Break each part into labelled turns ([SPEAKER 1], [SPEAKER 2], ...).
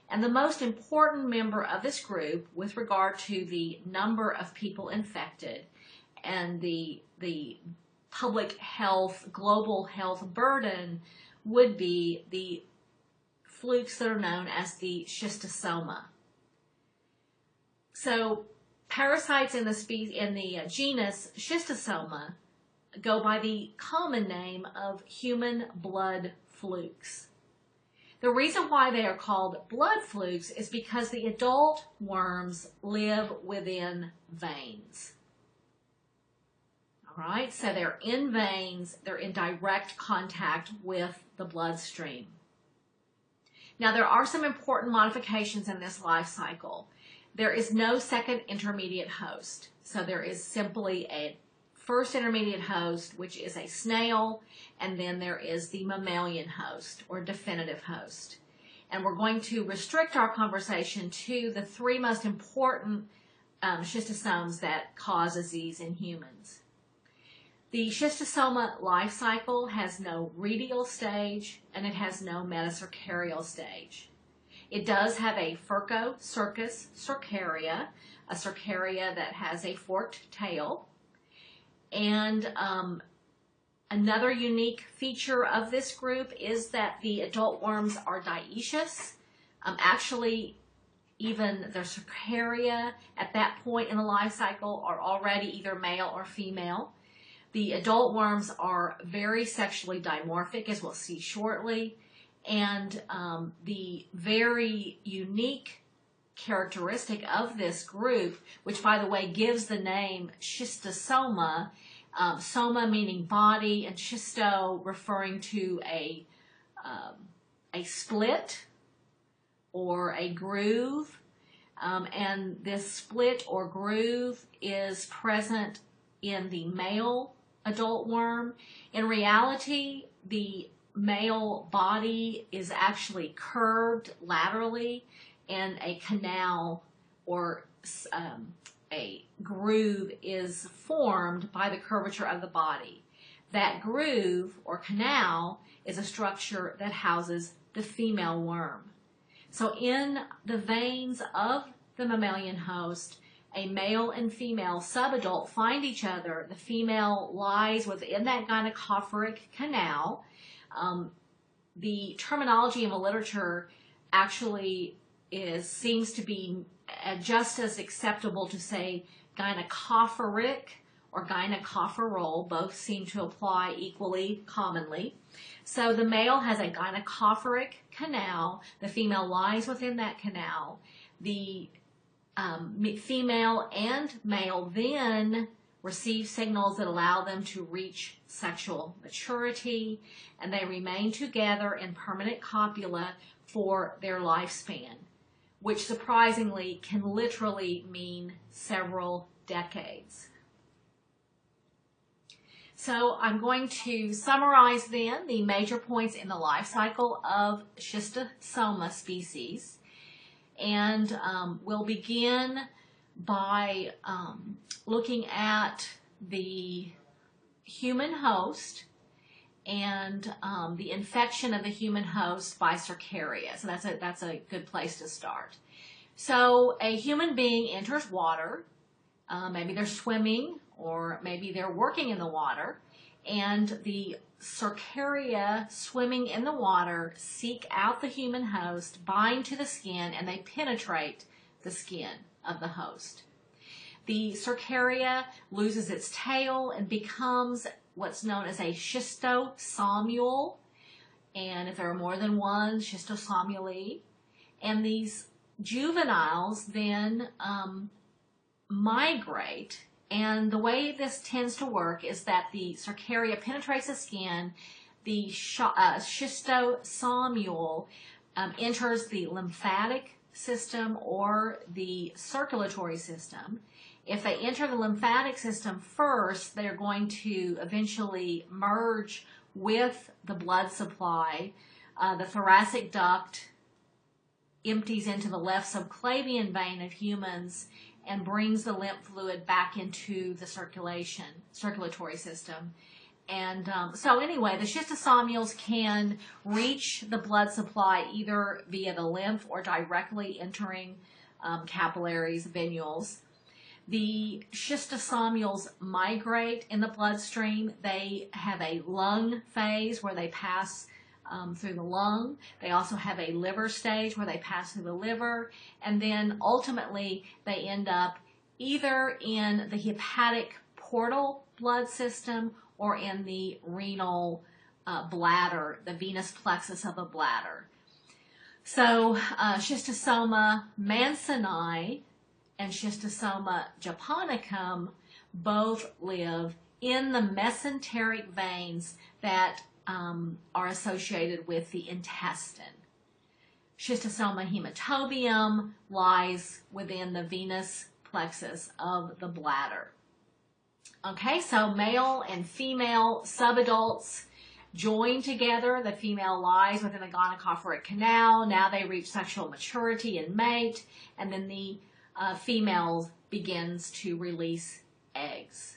[SPEAKER 1] And the most important member of this group with regard to the number of people infected and the public health, global health burden would be the flukes that are known as the schistosoma. So parasites in the genus Schistosoma go by the common name of human blood flukes. The reason why they are called blood flukes is because the adult worms live within veins. All right, so they're in veins, they're in direct contact with the bloodstream. Now, there are some important modifications in this life cycle. There is no second intermediate host. So there is simply a first intermediate host, which is a snail, and then there is the mammalian host or definitive host. And we're going to restrict our conversation to the three most important schistosomes that cause disease in humans. The schistosoma life cycle has no radial stage and it has no metacercarial stage. It does have a Furco-Circus cercaria, a cercaria that has a forked tail. And another unique feature of this group is that the adult worms are dioecious. Actually, even their cercaria at that point in the life cycle are already either male or female. The adult worms are very sexually dimorphic, as we'll see shortly, and the very unique characteristic of this group, which by the way gives the name schistosoma, soma meaning body and schisto referring to a split or a groove, and this split or groove is present in the male adult worm. In reality, the male body is actually curved laterally and a canal or a groove is formed by the curvature of the body. That groove or canal is a structure that houses the female worm. So in the veins of the mammalian host, a male and female subadult find each other. The female lies within that gynecophoric canal. The terminology in the literature actually seems to be just as acceptable to say gynecophoric or gynecophoral. Both seem to apply equally commonly. So the male has a gynecophoric canal. The female lies within that canal. The female and male then receive signals that allow them to reach sexual maturity, and they remain together in permanent copula for their lifespan, which surprisingly can literally mean several decades. So I'm going to summarize then the major points in the life cycle of Schistosoma species. And we'll begin by looking at the human host and the infection of the human host by cercaria. So that's a good place to start. So a human being enters water. Maybe they're swimming or maybe they're working in the water, and the cercaria swimming in the water seek out the human host, bind to the skin, and they penetrate the skin of the host. The cercaria loses its tail and becomes what's known as a schistosomule, and if there are more than one, schistosomuli. And these juveniles then migrate. And the way this tends to work is that the cercaria penetrates the skin, the schistosomule enters the lymphatic system or the circulatory system. If they enter the lymphatic system first, they're going to eventually merge with the blood supply. The thoracic duct empties into the left subclavian vein of humans and brings the lymph fluid back into the circulatory system. And so anyway, the schistosomules can reach the blood supply either via the lymph or directly entering capillaries, venules. The schistosomules migrate in the bloodstream. They have a lung phase where they pass through the lung. They also have a liver stage where they pass through the liver. And then ultimately they end up either in the hepatic portal blood system or in the renal bladder, the venous plexus of the bladder. So Schistosoma mansoni and Schistosoma japonicum both live in the mesenteric veins that are associated with the intestine. Schistosoma hematobium lies within the venous plexus of the bladder. Okay, so male and female subadults join together. The female lies within the gonocophoric canal. Now they reach sexual maturity and mate, and then the female begins to release eggs.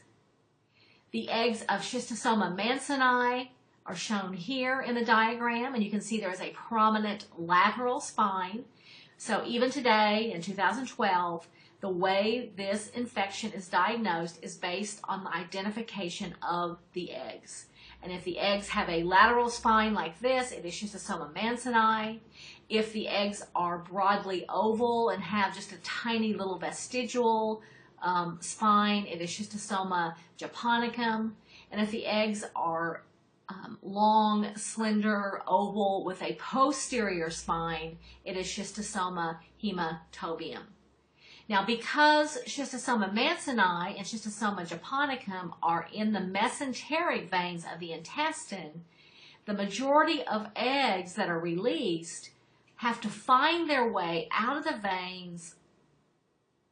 [SPEAKER 1] The eggs of Schistosoma mansoni are shown here in the diagram, and you can see there is a prominent lateral spine. So even today, in 2012, the way this infection is diagnosed is based on the identification of the eggs. And if the eggs have a lateral spine like this, it is Schistosoma mansoni. If the eggs are broadly oval and have just a tiny little vestigial spine, it is Schistosoma japonicum. And if the eggs are long, slender, oval with a posterior spine, it is Schistosoma hematobium. Now, because Schistosoma mansoni and Schistosoma japonicum are in the mesenteric veins of the intestine, the majority of eggs that are released have to find their way out of the veins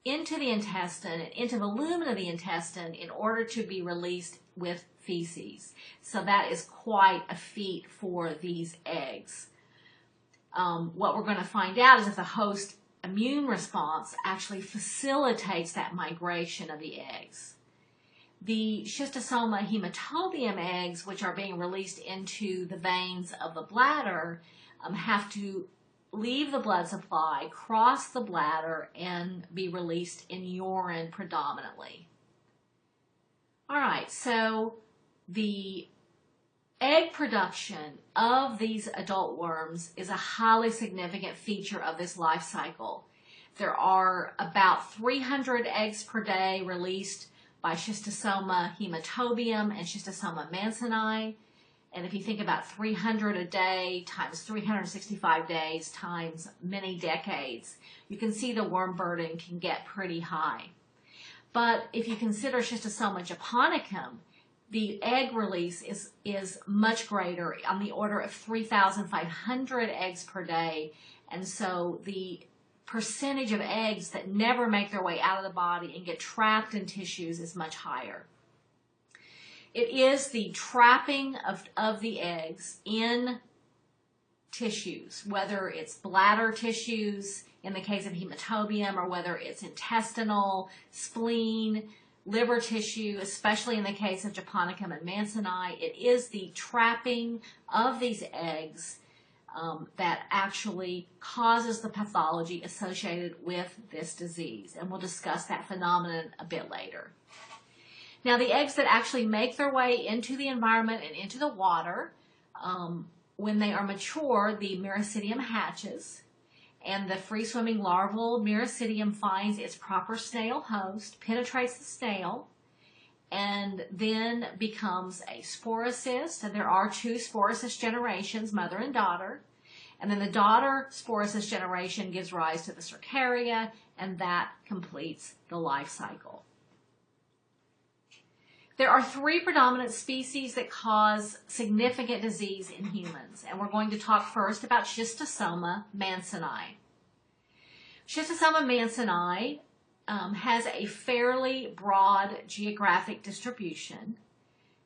[SPEAKER 1] into the intestine and into the lumen of the intestine in order to be released with feces. So that is quite a feat for these eggs. What we're going to find out is if the host immune response actually facilitates that migration of the eggs. The Schistosoma hematobium eggs, which are being released into the veins of the bladder, have to leave the blood supply, cross the bladder, and be released in urine predominantly. All right, so the egg production of these adult worms is a highly significant feature of this life cycle. There are about 300 eggs per day released by Schistosoma hematobium and Schistosoma mansoni. And if you think about 300 a day times 365 days times many decades, you can see the worm burden can get pretty high. But if you consider Schistosoma japonicum, the egg release is much greater, on the order of 3,500 eggs per day. And so the percentage of eggs that never make their way out of the body and get trapped in tissues is much higher. It is the trapping of the eggs in tissues, whether it's bladder tissues in the case of hematobium, or whether it's intestinal, spleen, liver tissue, especially in the case of japonicum and mansoni. It is the trapping of these eggs that actually causes the pathology associated with this disease. And we'll discuss that phenomenon a bit later. Now, the eggs that actually make their way into the environment and into the water, when they are mature, the Myricydium hatches, and the free-swimming larval Myricydium finds its proper snail host, penetrates the snail, and then becomes a sporocyst. And there are two sporocyst generations, mother and daughter. And then the daughter sporocyst generation gives rise to the cercaria, and that completes the life cycle. There are three predominant species that cause significant disease in humans, and we're going to talk first about Schistosoma mansoni. Schistosoma mansoni has a fairly broad geographic distribution.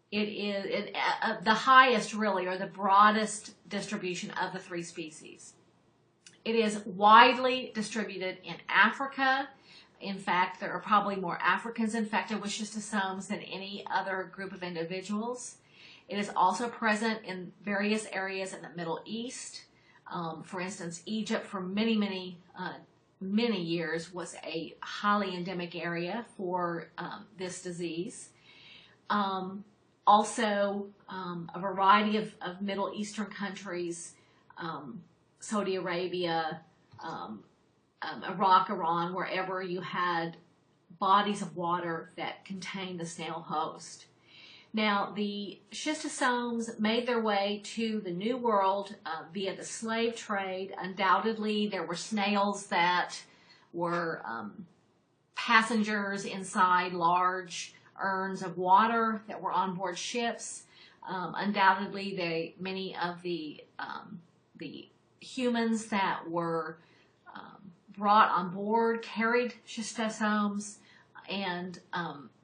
[SPEAKER 1] It is the highest, really, or the broadest distribution of the three species. It is widely distributed in Africa. In fact, there are probably more Africans infected with schistosomes than any other group of individuals. It is also present in various areas in the Middle East. For instance, Egypt for many years was a highly endemic area for this disease. Also, a variety of Middle Eastern countries, Saudi Arabia, Iraq, Iran, wherever you had bodies of water that contained the snail host. Now, the schistosomes made their way to the New World via the slave trade. Undoubtedly, there were snails that were passengers inside large urns of water that were on board ships. Undoubtedly, many of the humans that were brought on board carried schistosomes, and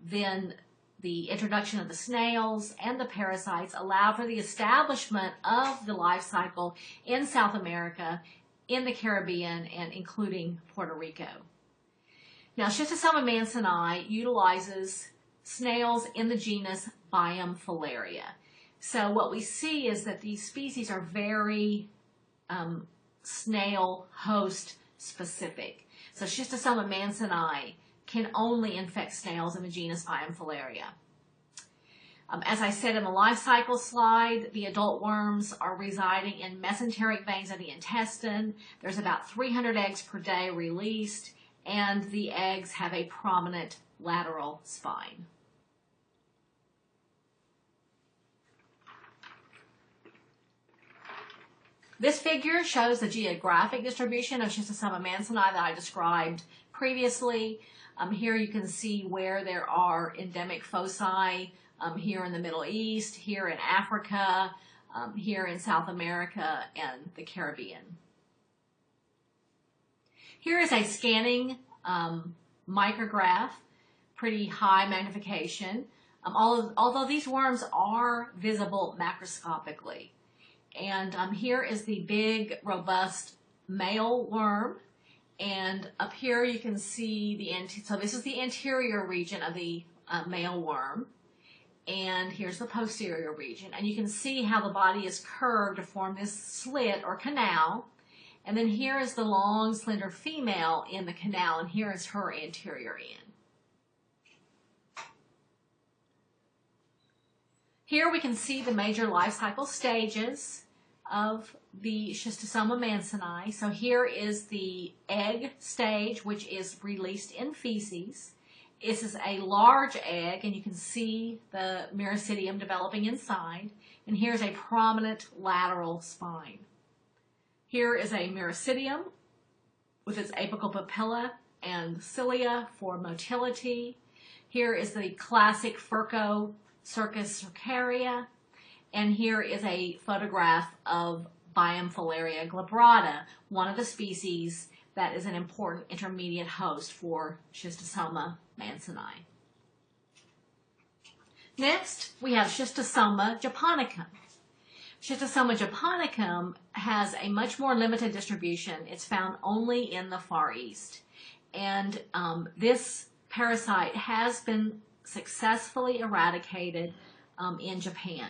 [SPEAKER 1] then the introduction of the snails and the parasites allowed for the establishment of the life cycle in South America, in the Caribbean, and including Puerto Rico. Now, Schistosoma mansoni utilizes snails in the genus Biamphalaria. So what we see is that these species are very snail host specific. So Schistosoma mansoni can only infect snails in the genus Biamphalaria. As I said in the life cycle slide, the adult worms are residing in mesenteric veins of the intestine. There's about 300 eggs per day released, and the eggs have a prominent lateral spine. This figure shows the geographic distribution of Schistosoma mansoni that I described previously. Here you can see where there are endemic foci, here in the Middle East, here in Africa, here in South America, and the Caribbean. Here is a scanning micrograph, pretty high magnification, although these worms are visible macroscopically. And here is the big, robust male worm. And up here you can see so this is the anterior region of the male worm. And here's the posterior region. And you can see how the body is curved to form this slit or canal. And then here is the long, slender female in the canal, and here is her anterior end. Here we can see the major life cycle stages of the Schistosoma mansoni. So here is the egg stage, which is released in feces. This is a large egg, and you can see the miracidium developing inside. And here's a prominent lateral spine. Here is a miracidium with its apical papilla and cilia for motility. Here is the classic Furco circus cercaria. And here is a photograph of Biamphalaria glabrata, one of the species that is an important intermediate host for Schistosoma mansoni. Next, we have Schistosoma japonicum. Schistosoma japonicum has a much more limited distribution. It's found only in the Far East. And this parasite has been successfully eradicated in Japan.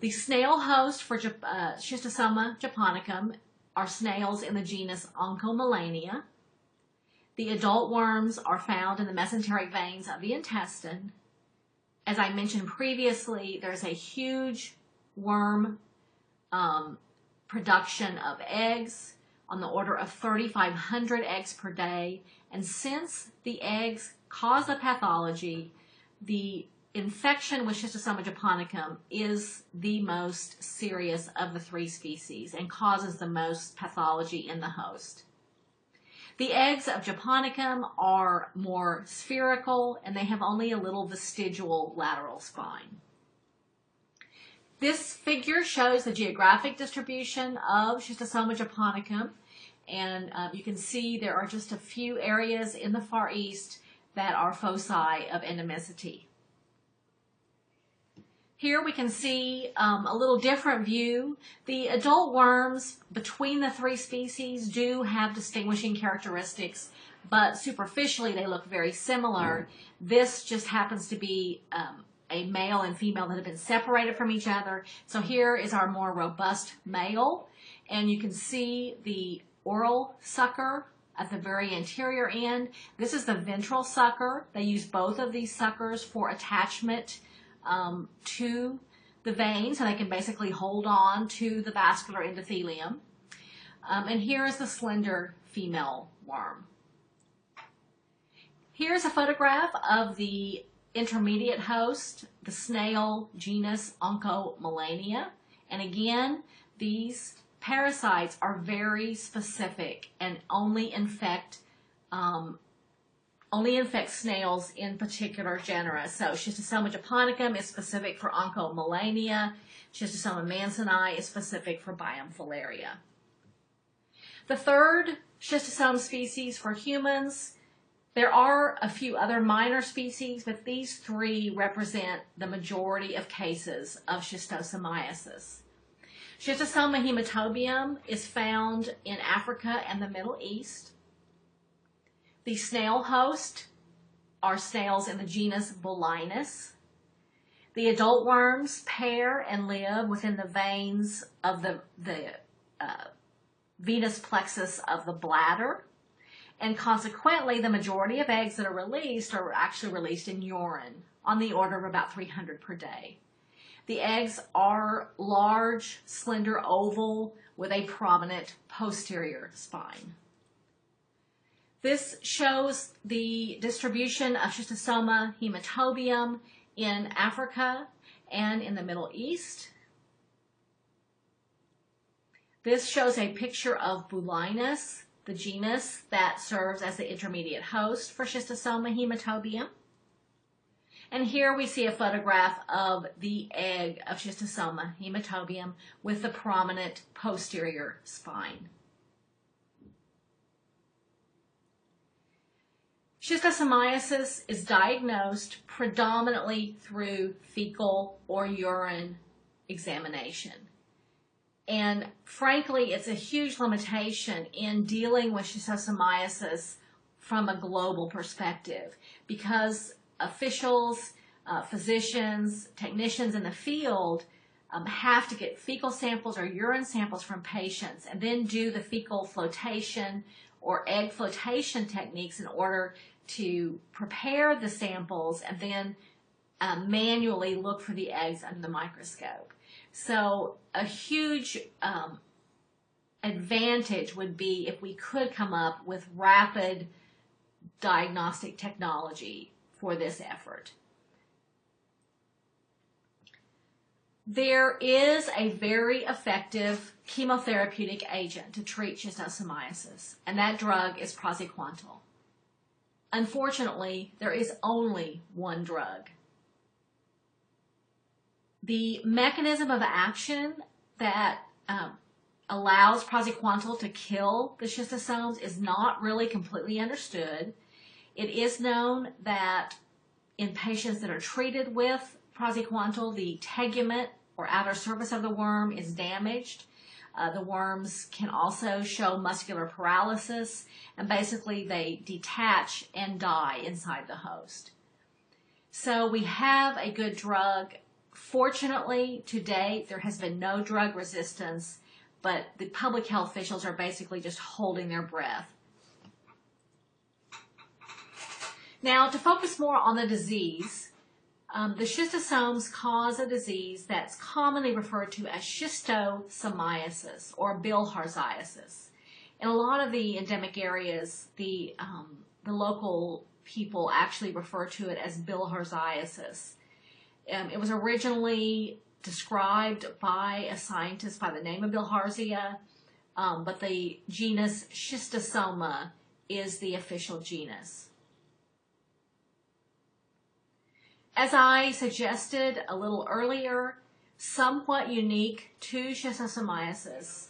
[SPEAKER 1] The snail host for Schistosoma japonicum are snails in the genus Oncomelania. The adult worms are found in the mesenteric veins of the intestine. As I mentioned previously, there's a huge worm production of eggs on the order of 3,500 eggs per day. And since the eggs cause the pathology, the infection with Schistosoma japonicum is the most serious of the three species and causes the most pathology in the host. The eggs of japonicum are more spherical, and they have only a little vestigial lateral spine. This figure shows the geographic distribution of Schistosoma japonicum, and you can see there are just a few areas in the Far East that are foci of endemicity. Here we can see a little different view. The adult worms between the three species do have distinguishing characteristics, but superficially they look very similar. This just happens to be a male and female that have been separated from each other. So here is our more robust male, and you can see the oral sucker at the very anterior end. This is the ventral sucker. They use both of these suckers for attachment to the vein, so they can basically hold on to the vascular endothelium. And here is the slender female worm. Here's a photograph of the intermediate host, the snail genus Oncomelania. And again, these parasites are very specific and only infect snails in particular genera. So Schistosoma japonicum is specific for Oncomelania. Schistosoma mansoni is specific for Biomphalaria. The third schistosome species for humans, there are a few other minor species, but these three represent the majority of cases of schistosomiasis. Schistosoma hematobium is found in Africa and the Middle East. The snail host are snails in the genus Bolinus. The adult worms pair and live within the veins of the venous plexus of the bladder, and consequently the majority of eggs that are released are actually released in urine, on the order of about 300 per day. The eggs are large, slender, oval with a prominent posterior spine. This shows the distribution of Schistosoma hematobium in Africa and in the Middle East. This shows a picture of Bolinus, the genus that serves as the intermediate host for Schistosoma hematobium. And here we see a photograph of the egg of Schistosoma hematobium with the prominent posterior spine. Schistosomiasis is diagnosed predominantly through fecal or urine examination. And frankly, it's a huge limitation in dealing with schistosomiasis from a global perspective, because officials, physicians, technicians in the field have to get fecal samples or urine samples from patients and then do the fecal flotation or egg flotation techniques in order to prepare the samples and then manually look for the eggs under the microscope. So a huge advantage would be if we could come up with rapid diagnostic technology for this effort. There is a very effective chemotherapeutic agent to treat schistosomiasis, and that drug is praziquantel. Unfortunately, there is only one drug. The mechanism of action that allows praziquantel to kill the schistosomes is not really completely understood. It is known that in patients that are treated with praziquantel, the tegument or outer surface of the worm is damaged. The worms can also show muscular paralysis, and basically they detach and die inside the host. So we have a good drug. Fortunately, to date, there has been no drug resistance, but the public health officials are basically just holding their breath. Now, to focus more on the disease, the schistosomes cause a disease that's commonly referred to as schistosomiasis or bilharziasis. In a lot of the endemic areas, the local people actually refer to it as bilharziasis. It was originally described by a scientist by the name of Bilharzia, but the genus Schistosoma is the official genus. As I suggested a little earlier, somewhat unique to schistosomiasis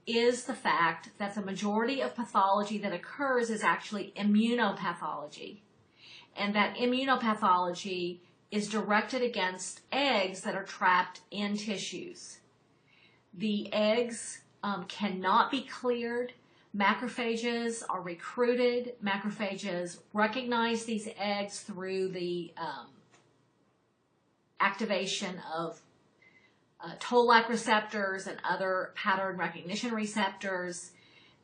[SPEAKER 1] is the fact that the majority of pathology that occurs is actually immunopathology, and that immunopathology is directed against eggs that are trapped in tissues. The eggs cannot be cleared. Macrophages are recruited. Macrophages recognize these eggs through the activation of toll-like receptors and other pattern recognition receptors.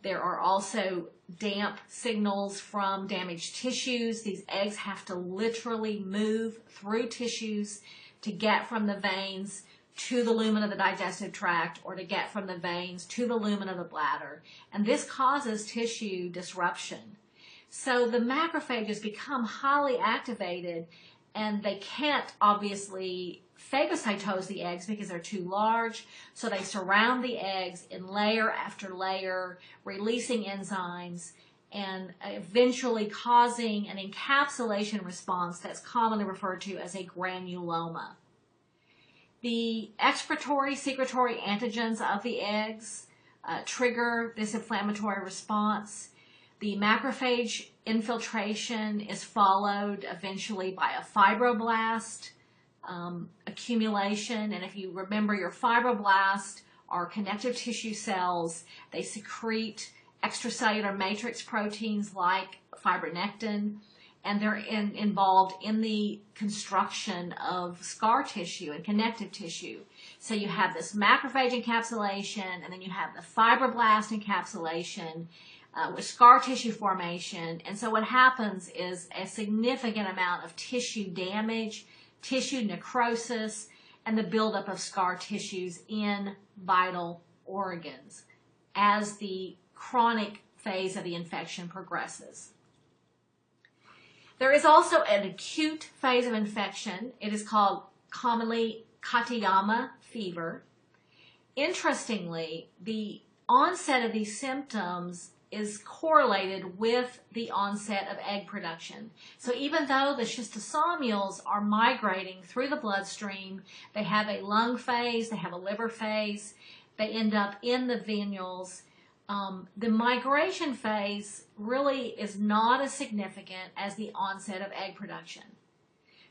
[SPEAKER 1] There are also damp signals from damaged tissues. These eggs have to literally move through tissues to get from the veins to the lumen of the digestive tract, or to get from the veins to the lumen of the bladder. And this causes tissue disruption. So the macrophages become highly activated, and they can't obviously phagocytose the eggs because they're too large. So they surround the eggs in layer after layer, releasing enzymes and eventually causing an encapsulation response that's commonly referred to as a granuloma. The excretory, secretory antigens of the eggs trigger this inflammatory response. The macrophage infiltration is followed eventually by a fibroblast accumulation. And if you remember, your fibroblasts are connective tissue cells. They secrete extracellular matrix proteins like fibronectin, and they're involved in the construction of scar tissue and connective tissue. So you have this macrophage encapsulation, and then you have the fibroblast encapsulation with scar tissue formation. And so what happens is a significant amount of tissue damage, tissue necrosis, and the buildup of scar tissues in vital organs as the chronic phase of the infection progresses. There is also an acute phase of infection. It is called commonly Katayama fever. Interestingly, the onset of these symptoms is correlated with the onset of egg production. So even though the schistosomes are migrating through the bloodstream, they have a lung phase, they have a liver phase, they end up in the venules. The migration phase really is not as significant as the onset of egg production.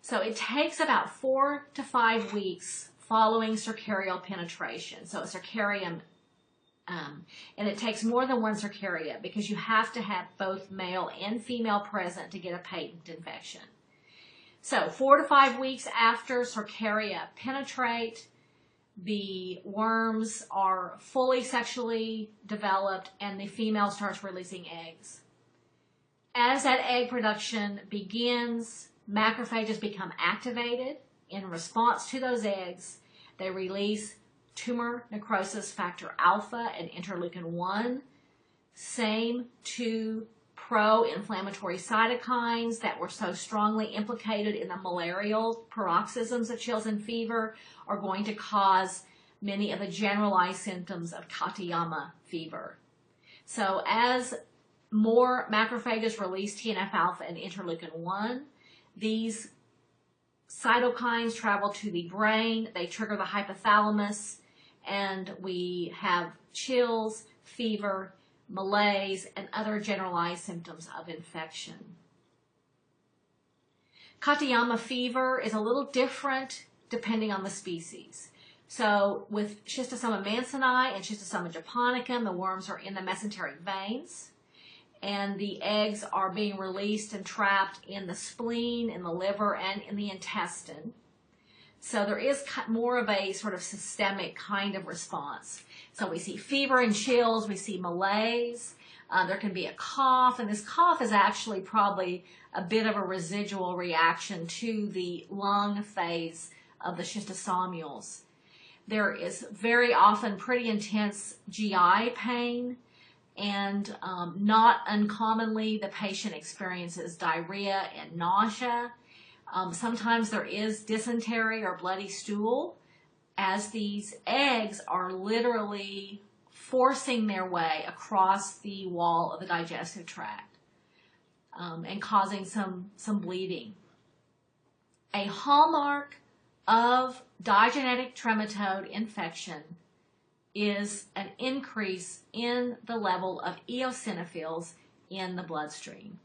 [SPEAKER 1] So it takes about 4 to 5 weeks following cercarial penetration. So a cercarium, and it takes more than one cercaria because you have to have both male and female present to get a patent infection. So 4 to 5 weeks after cercaria penetrate, the worms are fully sexually developed and the female starts releasing eggs. As that egg production begins, macrophages become activated. In response to those eggs, they release tumor necrosis factor alpha and interleukin-1, same two pro-inflammatory cytokines that were so strongly implicated in the malarial paroxysms of chills and fever are going to cause many of the generalized symptoms of Katayama fever. So as more macrophages release TNF-alpha and interleukin-1, these cytokines travel to the brain, they trigger the hypothalamus, and we have chills, fever, malaise, and other generalized symptoms of infection. Katayama fever is a little different depending on the species. So with Schistosoma mannsoni and Schistosoma japonicum, the worms are in the mesenteric veins, and the eggs are being released and trapped in the spleen, in the liver, and in the intestine. So there is more of a sort of systemic kind of response. So we see fever and chills, we see malaise, there can be a cough, and this cough is actually probably a bit of a residual reaction to the lung phase of the schistosomes. There is very often pretty intense GI pain, and not uncommonly the patient experiences diarrhea and nausea. Sometimes there is dysentery or bloody stool, as these eggs are literally forcing their way across the wall of the digestive tract and causing some bleeding. A hallmark of digenetic trematode infection is an increase in the level of eosinophils in the bloodstream.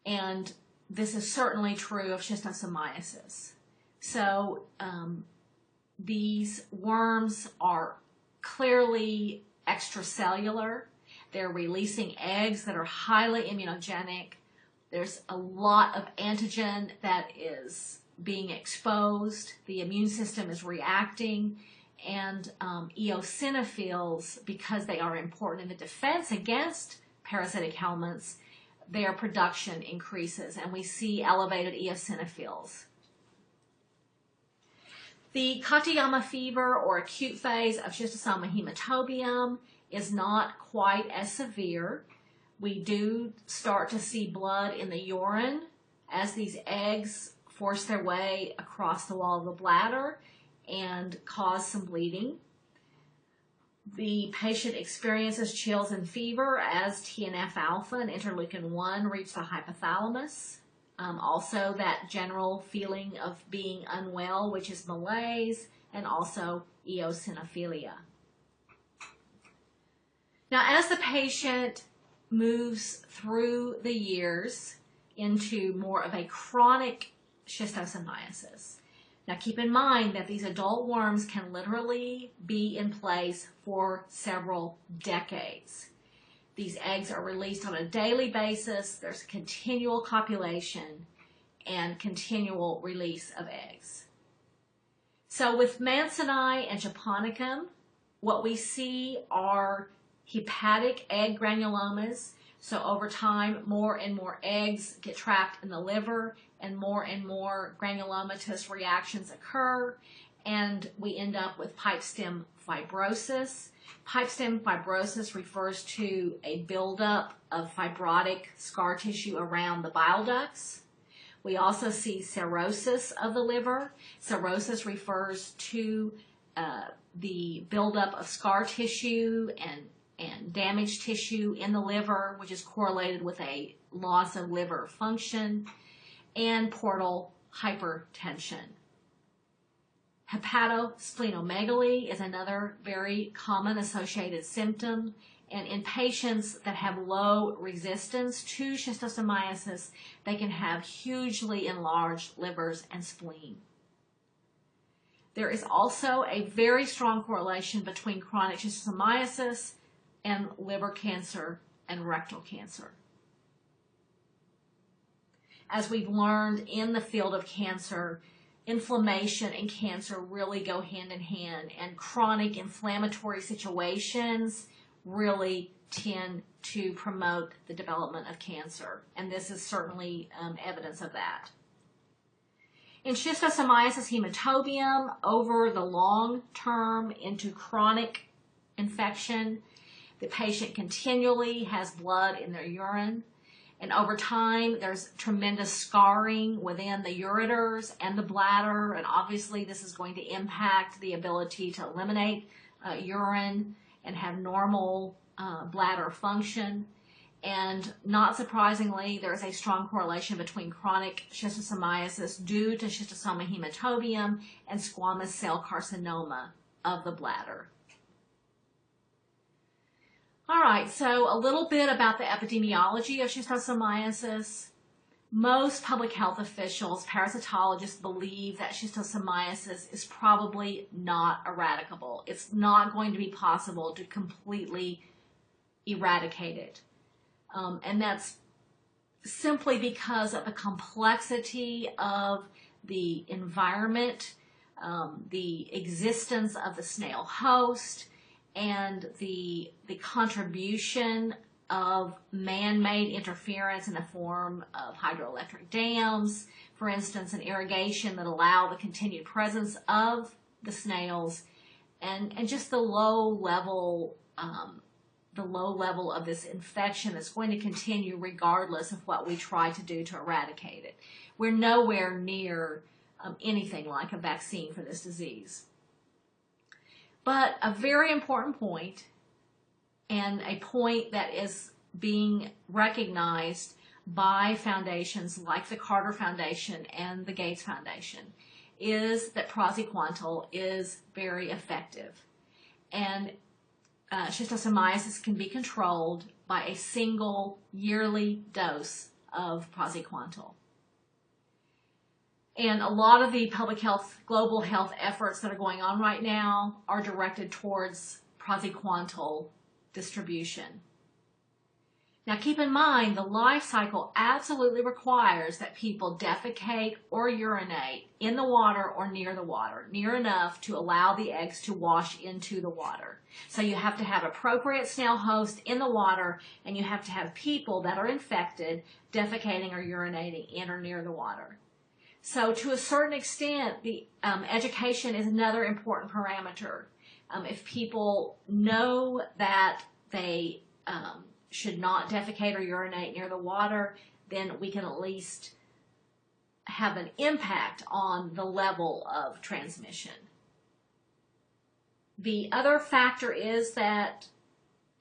[SPEAKER 1] And this is certainly true of schistosomiasis. So these worms are clearly extracellular. They're releasing eggs that are highly immunogenic. There's a lot of antigen that is being exposed, the immune system is reacting, and eosinophils, because they are important in the defense against parasitic helminths, their production increases, and we see elevated eosinophils. The Katayama fever, or acute phase of Schistosoma hematobium, is not quite as severe. We do start to see blood in the urine as these eggs force their way across the wall of the bladder and cause some bleeding. The patient experiences chills and fever as TNF-alpha and interleukin-1 reach the hypothalamus. Also that general feeling of being unwell, which is malaise, and also eosinophilia. Now, as the patient moves through the years into more of a chronic schistosomiasis, now keep in mind that these adult worms can literally be in place for several decades. These eggs are released on a daily basis. There's continual copulation and continual release of eggs. So with Mansoni and Japonicum, what we see are hepatic egg granulomas. So over time, more and more eggs get trapped in the liver and more granulomatous reactions occur, and we end up with pipestem fibrosis. Pipestem fibrosis refers to a buildup of fibrotic scar tissue around the bile ducts. We also see cirrhosis of the liver. Cirrhosis refers to the buildup of scar tissue and damaged tissue in the liver, which is correlated with a loss of liver function, and portal hypertension. Hepatosplenomegaly is another very common associated symptom, and in patients that have low resistance to schistosomiasis, they can have hugely enlarged livers and spleen. There is also a very strong correlation between chronic schistosomiasis and liver cancer and rectal cancer. As we've learned in the field of cancer, inflammation and cancer really go hand in hand, and chronic inflammatory situations really tend to promote the development of cancer, and this is certainly evidence of that. In schistosomiasis hematobium, over the long term into chronic infection, the patient continually has blood in their urine, and over time there's tremendous scarring within the ureters and the bladder, and obviously this is going to impact the ability to eliminate urine and have normal bladder function. And not surprisingly, there is a strong correlation between chronic schistosomiasis due to Schistosoma hematobium and squamous cell carcinoma of the bladder. All right, so a little bit about the epidemiology of schistosomiasis. Most public health officials, parasitologists, believe that schistosomiasis is probably not eradicable. It's not going to be possible to completely eradicate it. And that's simply because of the complexity of the environment, the existence of the snail host, and the contribution of man-made interference in the form of hydroelectric dams, for instance, and irrigation that allow the continued presence of the snails, and just the low level of this infection that's going to continue regardless of what we try to do to eradicate it. We're nowhere near anything like a vaccine for this disease. But a very important point, and a point that is being recognized by foundations like the Carter Foundation and the Gates Foundation, is that praziquantel is very effective. And schistosomiasis can be controlled by a single yearly dose of praziquantel. And a lot of the public health, global health efforts that are going on right now are directed towards praziquantel distribution. Now keep in mind, the life cycle absolutely requires that people defecate or urinate in the water or near the water, near enough to allow the eggs to wash into the water. So you have to have appropriate snail host in the water, and you have to have people that are infected defecating or urinating in or near the water. So to a certain extent, the education is another important parameter. If people know that they should not defecate or urinate near the water, then we can at least have an impact on the level of transmission. The other factor is that,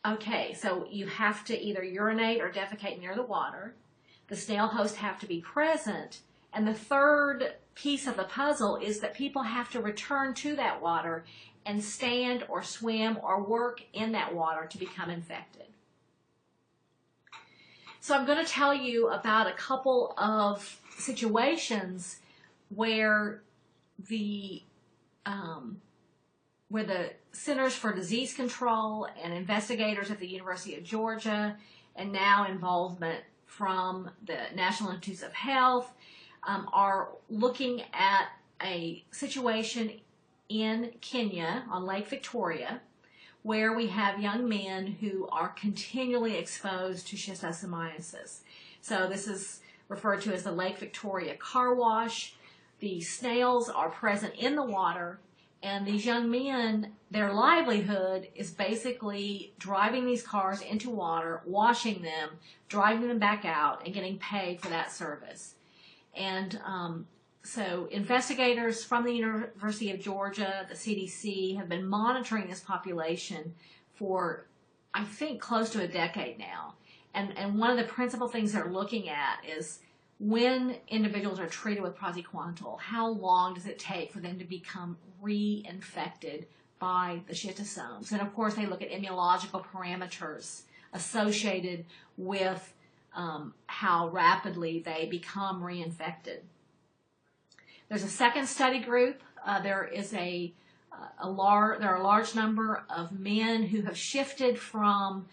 [SPEAKER 1] okay, so you have to either urinate or defecate near the water. The snail hosts have to be present. And the third piece of the puzzle is that people have to return to that water and stand or swim or work in that water to become infected. So I'm going to tell you about a couple of situations where the Centers for Disease Control and investigators at the University of Georgia, and now involvement from the National Institutes of Health, are looking at a situation in Kenya on Lake Victoria, where we have young men who are continually exposed to schistosomiasis. So this is referred to as the Lake Victoria car wash. The snails are present in the water, and these young men, their livelihood is basically driving these cars into water, washing them, driving them back out, and getting paid for that service. And so investigators from the University of Georgia, the CDC, have been monitoring this population for, I think, close to a decade now. And one of the principal things they're looking at is when individuals are treated with praziquantel, how long does it take for them to become reinfected by the schistosomes? And of course, they look at immunological parameters associated with how rapidly they become reinfected. There's a second study group. There are a large number of men who have shifted from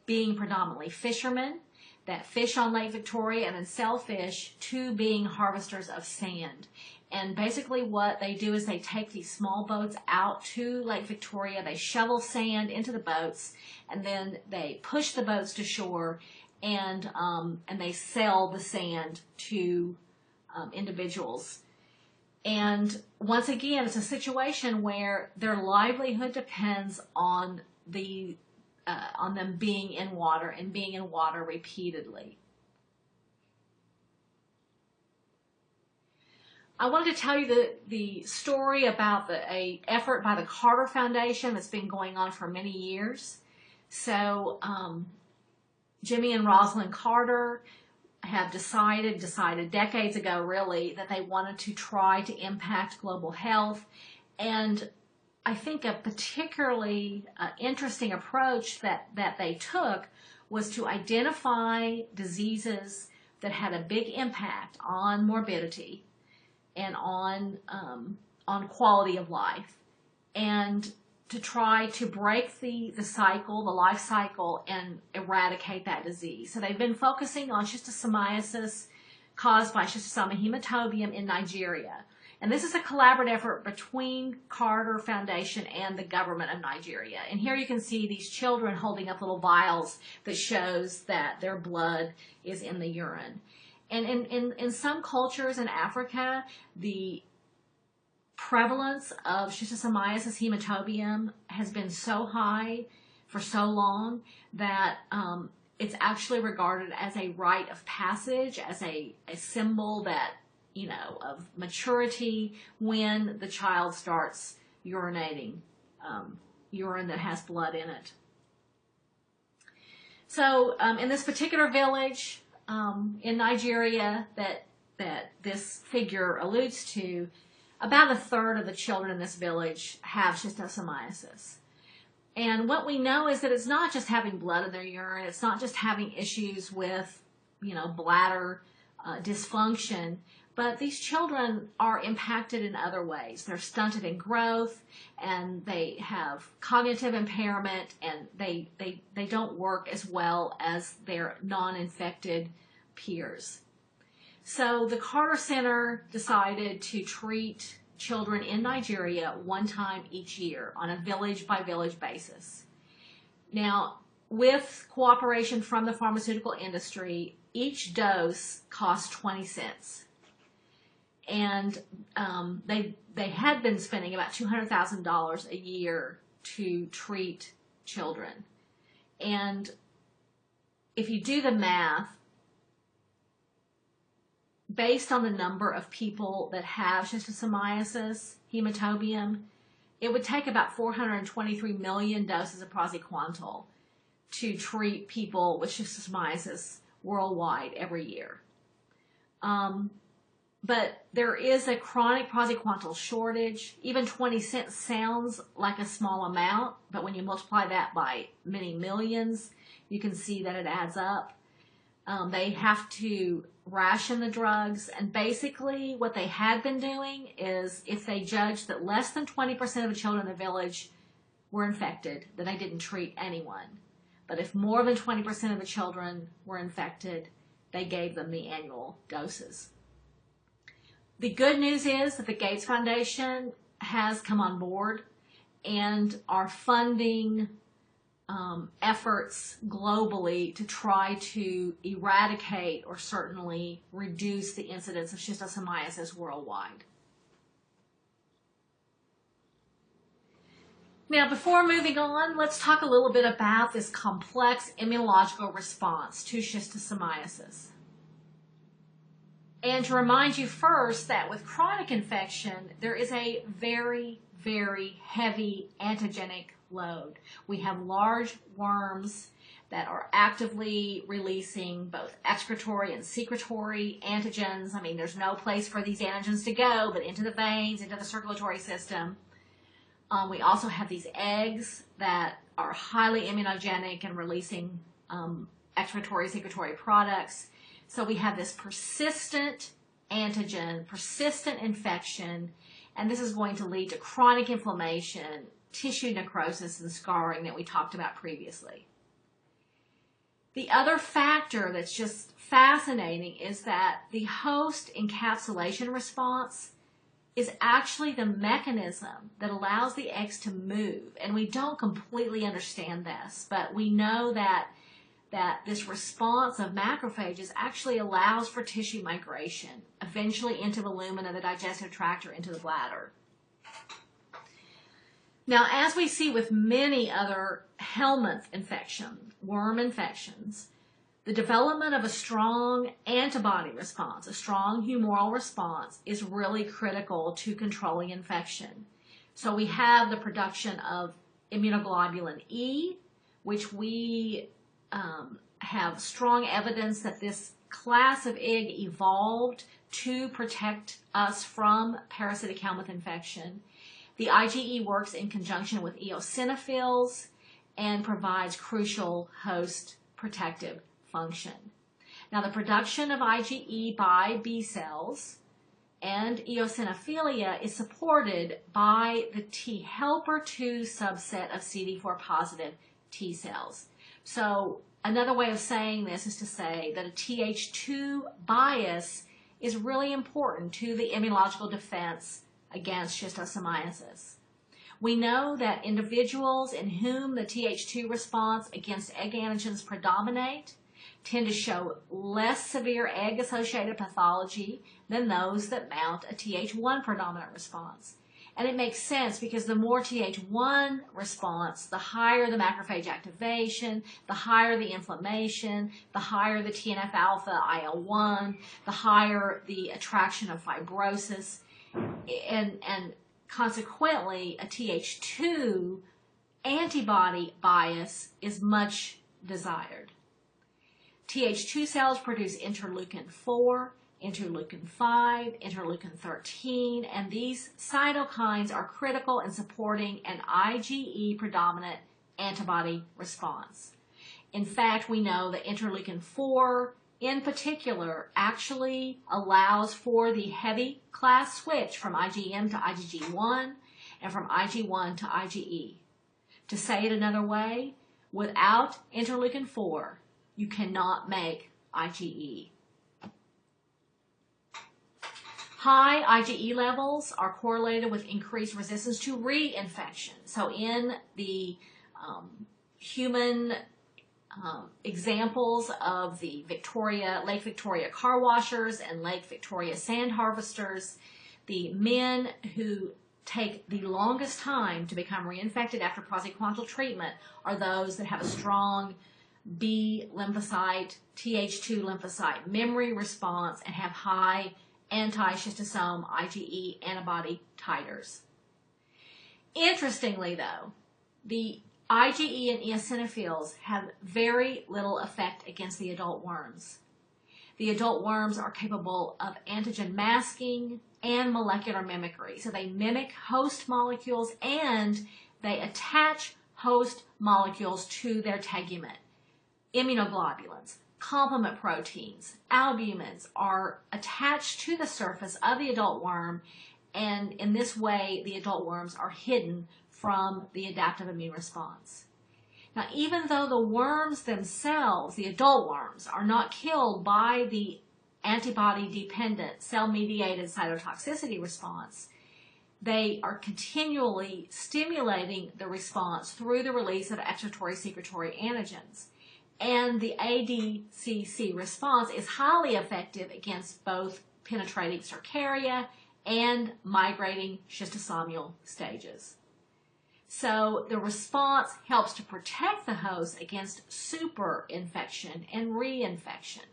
[SPEAKER 1] being predominantly fishermen that fish on Lake Victoria and then sell fish to being harvesters of sand. And basically what they do is they take these small boats out to Lake Victoria, they shovel sand into the boats, and then they push the boats to shore, and they sell the sand to individuals. And once again, it's a situation where their livelihood depends on them being in water and being in water repeatedly. I wanted to tell you the story about a effort by the Carter Foundation that's been going on for many years. So Jimmy and Rosalind Carter have decided decades ago really that they wanted to try to impact global health. And I think a particularly interesting approach that they took was to identify diseases that had a big impact on morbidity and on quality of life, and to try to break the cycle, the life cycle, and eradicate that disease. So they've been focusing on schistosomiasis caused by Schistosoma hematobium in Nigeria. And this is a collaborative effort between Carter Foundation and the government of Nigeria. And here you can see these children holding up little vials that shows that their blood is in the urine. And in some cultures in Africa, the prevalence of schistosomiasis hematobium has been so high for so long that it's actually regarded as a rite of passage, as a symbol that, of maturity when the child starts urinating urine that has blood in it. So in this particular village in Nigeria that this figure alludes to, about a third of the children in this village have schistosomiasis. And what we know is that it's not just having blood in their urine, it's not just having issues with, bladder dysfunction, But these children are impacted in other ways. They're stunted in growth, and they have cognitive impairment, and they don't work as well as their non-infected peers. So the Carter Center decided to treat children in Nigeria one time each year on a village-by-village basis. Now, with cooperation from the pharmaceutical industry, each dose cost 20 cents. And they had been spending about $200,000 a year to treat children. And if you do the math, based on the number of people that have schistosomiasis, hematobium, it would take about 423 million doses of praziquantel to treat people with schistosomiasis worldwide every year. But there is a chronic praziquantel shortage. Even 20 cents sounds like a small amount, but when you multiply that by many millions, you can see that it adds up. They have to ration the drugs, and basically what they had been doing is if they judged that less than 20% of the children in the village were infected, then they didn't treat anyone. But if more than 20% of the children were infected, they gave them the annual doses. The good news is that the Gates Foundation has come on board and are funding efforts globally to try to eradicate or certainly reduce the incidence of schistosomiasis worldwide. Now, before moving on, let's talk a little bit about this complex immunological response to schistosomiasis. And to remind you first that with chronic infection, there is a very, very heavy antigenic load. We have large worms that are actively releasing both excretory and secretory antigens. I mean, there's no place for these antigens to go but into the veins, into the circulatory system. We also have these eggs that are highly immunogenic and releasing excretory, secretory products. So we have this persistent antigen, persistent infection, and this is going to lead to chronic inflammation, tissue necrosis, and scarring that we talked about previously. The other factor that's just fascinating is that the host encapsulation response is actually the mechanism that allows the eggs to move. And we don't completely understand this, but we know that this response of macrophages actually allows for tissue migration, eventually into the lumen of the digestive tract or into the bladder. Now, as we see with many other helminth infections, worm infections, the development of a strong antibody response, a strong humoral response, is really critical to controlling infection. So we have the production of immunoglobulin E, which we have strong evidence that this class of egg evolved to protect us from parasitic helminth infection. The IgE works in conjunction with eosinophils and provides crucial host protective function. Now, the production of IgE by B cells and eosinophilia is supported by the T helper 2 subset of CD4 positive T cells. So another way of saying this is to say that a Th2 bias is really important to the immunological defense against schistosomiasis. We know that individuals in whom the Th2 response against egg antigens predominate tend to show less severe egg-associated pathology than those that mount a Th1 predominant response. And it makes sense because the more Th1 response, the higher the macrophage activation, the higher the inflammation, the higher the TNF-alpha, IL-1, the higher the attraction of fibrosis, and consequently a Th2 antibody bias is much desired. Th2 cells produce interleukin 4, interleukin 5, interleukin 13, and these cytokines are critical in supporting an IgE predominant antibody response. In fact, we know that interleukin 4 in particular actually allows for the heavy class switch from IgM to IgG1 and from Ig1 to IgE. To say it another way, without interleukin 4, you cannot make IgE. High IgE levels are correlated with increased resistance to reinfection. So in the human examples of the Lake Victoria car washers and Lake Victoria sand harvesters, the men who take the longest time to become reinfected after praziquantel treatment are those that have a strong B lymphocyte, Th2 lymphocyte memory response and have high anti-schistosome IgE antibody titers. Interestingly, though, the IgE and eosinophils have very little effect against the adult worms. The adult worms are capable of antigen masking and molecular mimicry. So they mimic host molecules and they attach host molecules to their tegument. Immunoglobulins, complement proteins, albumins are attached to the surface of the adult worm, and in this way the adult worms are hidden from the adaptive immune response. Now, even though the worms themselves, the adult worms, are not killed by the antibody-dependent cell-mediated cytotoxicity response, they are continually stimulating the response through the release of excretory secretory antigens. And the ADCC response is highly effective against both penetrating cercaria and migrating schistosomal stages. So the response helps to protect the host against superinfection and reinfection.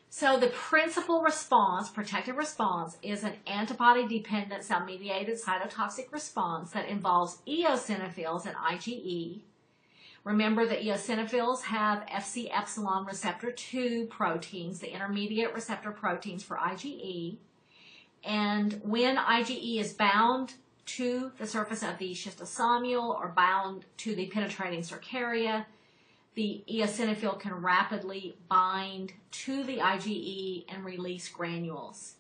[SPEAKER 1] So the principal response, protective response, is an antibody-dependent cell-mediated cytotoxic response that involves eosinophils and IgE. Remember that eosinophils have Fc epsilon receptor 2 proteins, the intermediate receptor proteins for IgE. And when IgE is bound to the surface of the schistosomule or bound to the penetrating cercaria, the eosinophil can rapidly bind to the IgE and release granules.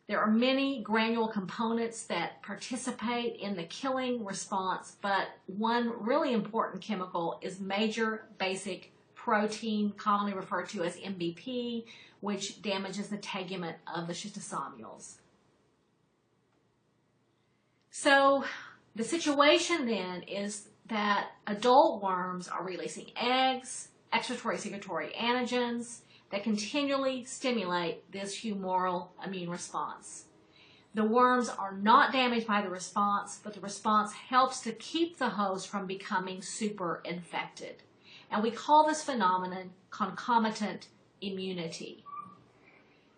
[SPEAKER 1] There are many granule components that participate in the killing response, but one really important chemical is major basic protein, commonly referred to as MBP, which damages the tegument of the schistosomules. So the situation then is that adult worms are releasing eggs, excretory secretory antigens that continually stimulate this humoral immune response. The worms are not damaged by the response, but the response helps to keep the host from becoming super infected. And we call this phenomenon concomitant immunity.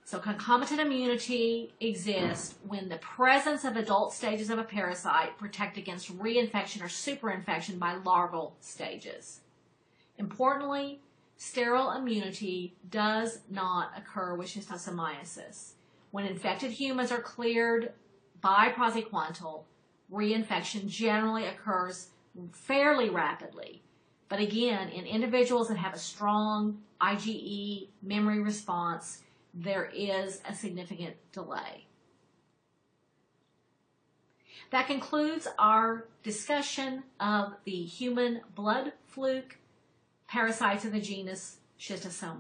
[SPEAKER 1] So concomitant immunity exists when the presence of adult stages of a parasite protect against reinfection or superinfection by larval stages. Importantly, sterile immunity does not occur with schistosomiasis. When infected humans are cleared by praziquantel, reinfection generally occurs fairly rapidly. But again, in individuals that have a strong IgE memory response, there is a significant delay. That concludes our discussion of the human blood fluke parasites of the genus Schistosomes.